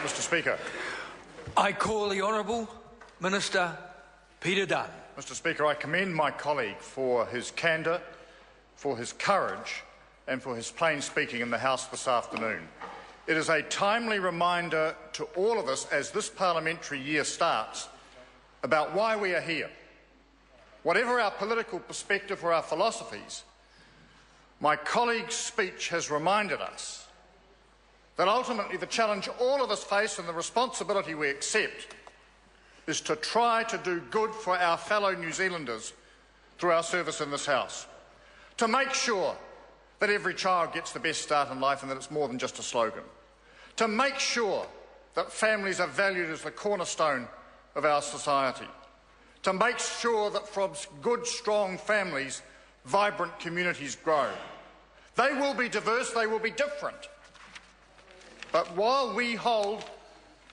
Mr. Speaker. I call the Honourable Minister Peter Dunn. Mr. Speaker, I commend my colleague for his candour, for his courage and for his plain speaking in the House this afternoon. It is a timely reminder to all of us as this parliamentary year starts about why we are here. Whatever our political perspective or our philosophies, my colleague's speech has reminded us that ultimately the challenge all of us face and the responsibility we accept is to try to do good for our fellow New Zealanders through our service in this House, to make sure that every child gets the best start in life and that it's more than just a slogan, to make sure that families are valued as the cornerstone of our society, to make sure that from good, strong families, vibrant communities grow. They will be diverse, they will be different. But while we hold,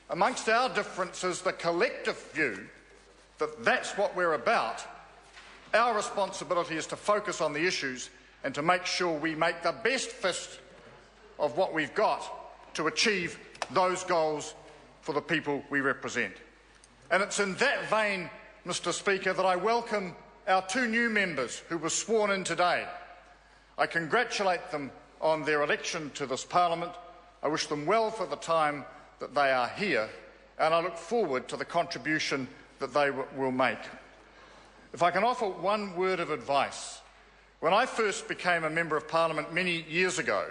amongst our differences, the collective view that that's what we're about, our responsibility is to focus on the issues and to make sure we make the best fist of what we've got to achieve those goals for the people we represent. And it's in that vein, Mr. Speaker, that I welcome our two new members who were sworn in today. I congratulate them on their election to this Parliament. I wish them well for the time that they are here, and I look forward to the contribution that they will make. If I can offer one word of advice, when I first became a Member of Parliament many years ago,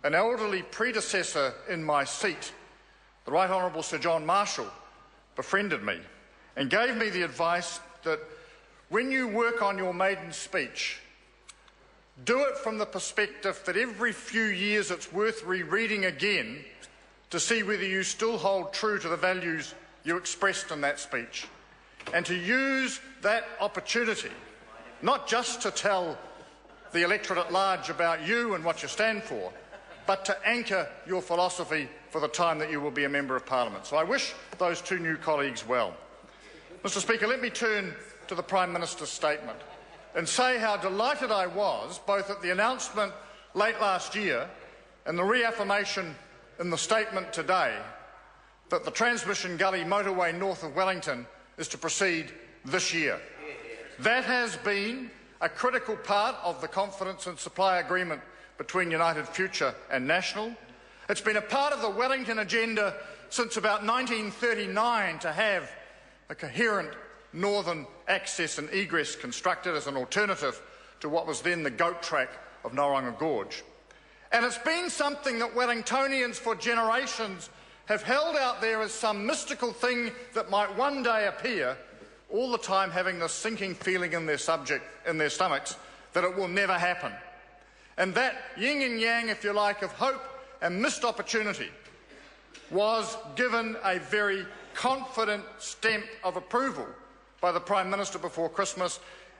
an elderly predecessor in my seat, the Right Honourable Sir John Marshall, befriended me and gave me the advice that when you work on your maiden speech, do it from the perspective that every few years it's worth rereading again to see whether you still hold true to the values you expressed in that speech, and to use that opportunity not just to tell the electorate at large about you and what you stand for, but to anchor your philosophy for the time that you will be a Member of Parliament. So I wish those two new colleagues well. Mr. Speaker, let me turn to the Prime Minister's statement and say how delighted I was both at the announcement late last year and the reaffirmation in the statement today that the Transmission Gully motorway north of Wellington is to proceed this year. That has been a critical part of the confidence and supply agreement between United Future and National. It's been a part of the Wellington agenda since about 1939 to have a coherent northern access and egress constructed as an alternative to what was then the goat track of Noronga Gorge. And it's been something that Wellingtonians for generations have held out there as some mystical thing that might one day appear, all the time having this sinking feeling in their stomachs that it will never happen. And that yin and yang, if you like, of hope and missed opportunity was given a very confident stamp of approval by the Prime Minister before Christmas,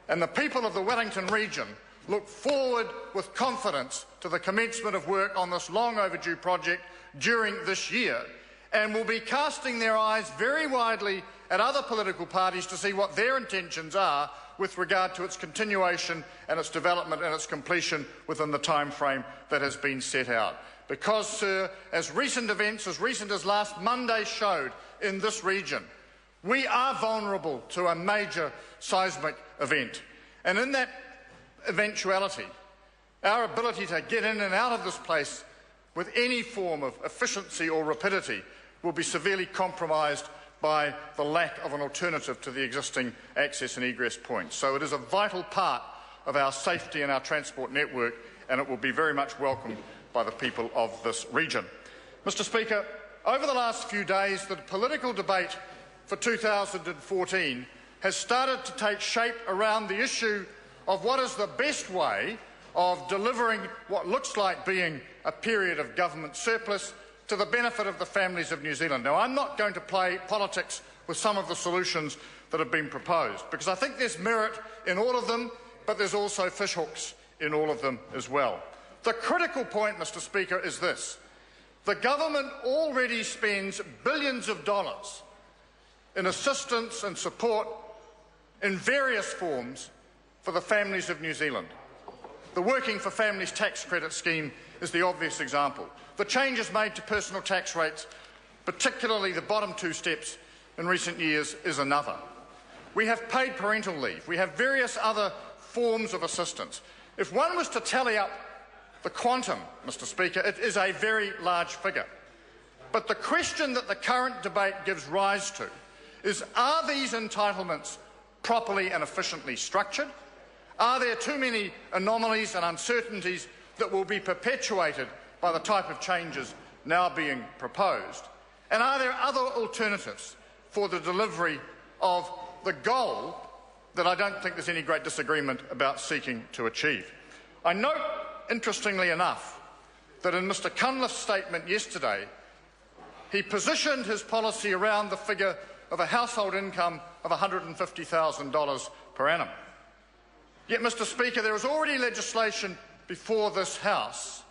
and the people of the Wellington region look forward with confidence to the commencement of work on this long overdue project during this year, and will be casting their eyes very widely at other political parties to see what their intentions are with regard to its continuation and its development and its completion within the time frame that has been set out. Because, sir, as recent events, as recent as last Monday showed in this region, we are vulnerable to a major seismic event. And in that eventuality, our ability to get in and out of this place with any form of efficiency or rapidity will be severely compromised by the lack of an alternative to the existing access and egress points. So it is a vital part of our safety and our transport network, and it will be very much welcomed by the people of this region. Mr. Speaker, over the last few days, the political debate for 2014 has started to take shape around the issue of what is the best way of delivering what looks like being a period of government surplus to the benefit of the families of New Zealand. Now, I'm not going to play politics with some of the solutions that have been proposed, because I think there's merit in all of them, but there's also fishhooks in all of them as well. The critical point, Mr. Speaker, is this. The government already spends billions of dollars in assistance and support in various forms for the families of New Zealand. The Working for Families tax credit scheme is the obvious example. The changes made to personal tax rates particularly the bottom two steps in recent years, is another. We have paid parental leave. We have various other forms of assistance. If one was to tally up the quantum, Mr. Speaker, it is a very large figure. But the question that the current debate gives rise to is, are these entitlements properly and efficiently structured? Are there too many anomalies and uncertainties that will be perpetuated by the type of changes now being proposed? And are there other alternatives for the delivery of the goal that I don't think there's any great disagreement about seeking to achieve? I note, interestingly enough, that in Mr. Cunliffe's statement yesterday, he positioned his policy around the figure of a household income of $150,000 per annum. Yet, Mr. Speaker, there is already legislation before this House,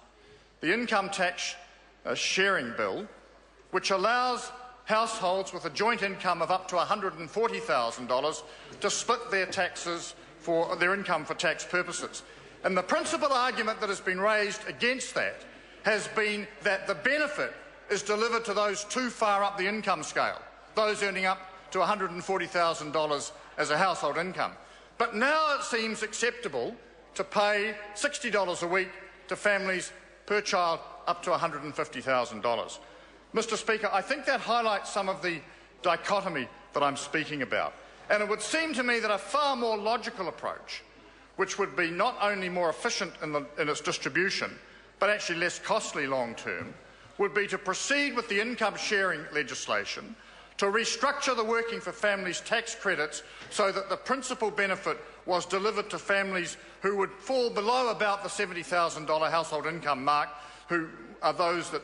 the Income Tax Sharing Bill, which allows households with a joint income of up to $140,000 to split their taxes for their income for tax purposes. And the principal argument that has been raised against that has been that the benefit is delivered to those too far up the income scale, those earning up to $140,000 as a household income. But now it seems acceptable to pay $60 a week to families per child up to $150,000. Mr. Speaker, I think that highlights some of the dichotomy that I'm speaking about. And it would seem to me that a far more logical approach, which would be not only more efficient in its distribution, but actually less costly long term, would be to proceed with the income sharing legislation, to restructure the Working for Families tax credits so that the principal benefit was delivered to families who would fall below about the $70,000 household income mark, who are those that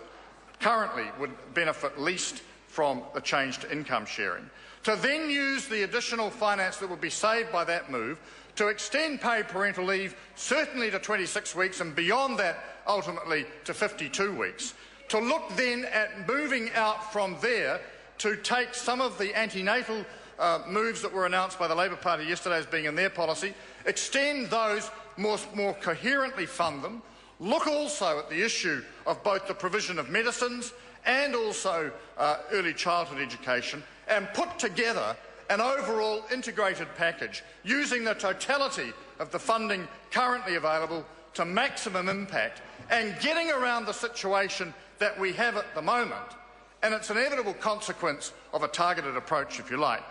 currently would benefit least from the change to income sharing, to then use the additional finance that would be saved by that move to extend paid parental leave certainly to 26 weeks and beyond that ultimately to 52 weeks, to look then at moving out from there to take some of the antenatal moves that were announced by the Labour Party yesterday as being in their policy, extend those, more coherently fund them, look also at the issue of both the provision of medicines and also early childhood education, and put together an overall integrated package using the totality of the funding currently available to maximum impact and getting around the situation that we have at the moment. And it's an inevitable consequence of a targeted approach, if you like.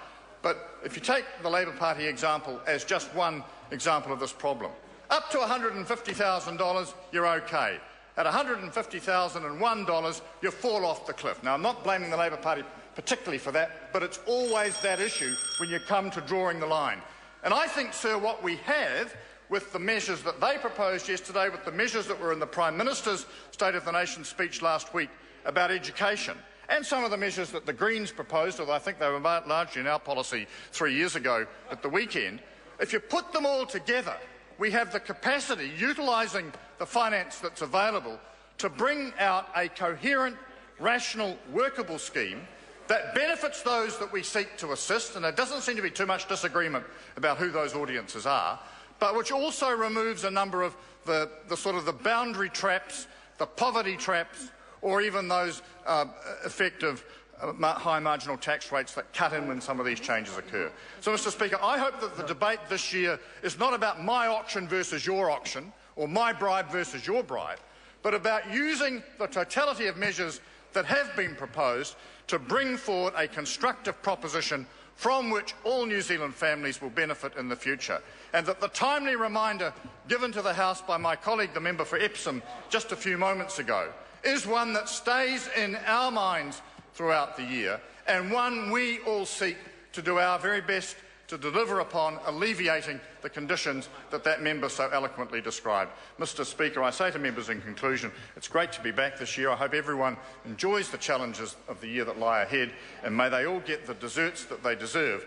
But if you take the Labour Party example as just one example of this problem, up to $150,000, you're okay. At $150,001, you fall off the cliff. Now, I'm not blaming the Labour Party particularly for that, but it's always that issue when you come to drawing the line. And I think, sir, what we have with the measures that they proposed yesterday, with the measures that were in the Prime Minister's State of the Nation speech last week about education, and some of the measures that the Greens proposed, although I think they were largely in our policy 3 years ago at the weekend, if you put them all together, we have the capacity, utilising the finance that's available, to bring out a coherent, rational, workable scheme that benefits those that we seek to assist, and there doesn't seem to be too much disagreement about who those audiences are, but which also removes a number of the sort of the boundary traps, the poverty traps, or even those effective high marginal tax rates that cut in when some of these changes occur. So, Mr. Speaker, I hope that the debate this year is not about my auction versus your auction, or my bribe versus your bribe, but about using the totality of measures that have been proposed to bring forward a constructive proposition from which all New Zealand families will benefit in the future. And that the timely reminder given to the House by my colleague, the member for Epsom, just a few moments ago, is one that stays in our minds throughout the year, and one we all seek to do our very best to deliver upon, alleviating the conditions that that member so eloquently described. Mr. Speaker, I say to members in conclusion, it's great to be back this year. I hope everyone enjoys the challenges of the year that lie ahead, and may they all get the desserts that they deserve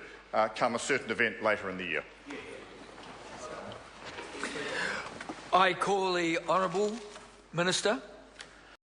come a certain event later in the year. I call the Honourable Minister.